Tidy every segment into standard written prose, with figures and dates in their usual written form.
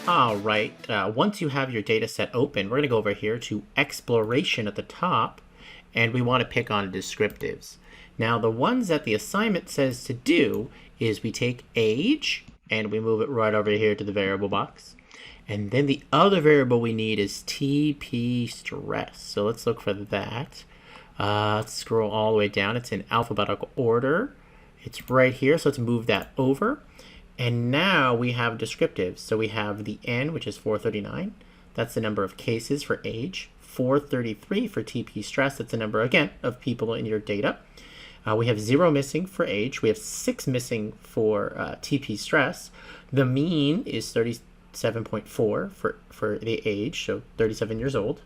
All right, once you have your data set open, we're going to go over here to exploration at the top, and we want to pick on descriptives. Now, the ones that the assignment says to do is we take age, and we move it right over here to the variable box. And then the other variable we need is TP stress. So let's look for that. Let's scroll all the way down. It's in alphabetical order. It's right here, so let's move that over. And now we have descriptives. So we have the N, which is 439. That's the number of cases for age. 433 for TP stress. That's the number, again, of people in your data. We have 0 missing for age. We have 6 missing for TP stress. The mean is 37.4 for the age, so 37 years old.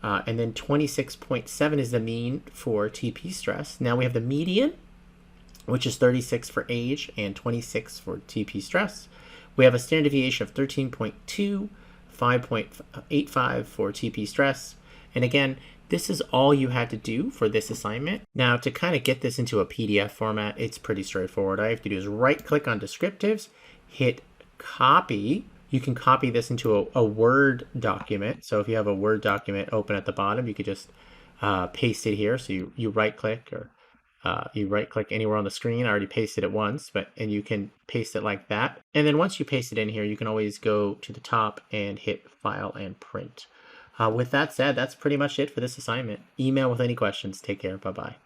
And then 26.7 is the mean for TP stress. Now we have the median, which is 36 for age and 26 for TP stress. We have a standard deviation of 13.2, 5.85 for TP stress. And again, this is all you had to do for this assignment. Now, to kind of get this into a PDF format, it's pretty straightforward. All you have to do is right-click on descriptives, hit copy. You can copy this into a Word document. So if you have a Word document open at the bottom, you could just paste it here. So you right-click or you right-click anywhere on the screen. I already pasted it once, and you can paste it like that. And then once you paste it in here, you can always go to the top and hit File and Print. With that said, that's pretty much it for this assignment. Email with any questions. Take care. Bye-bye.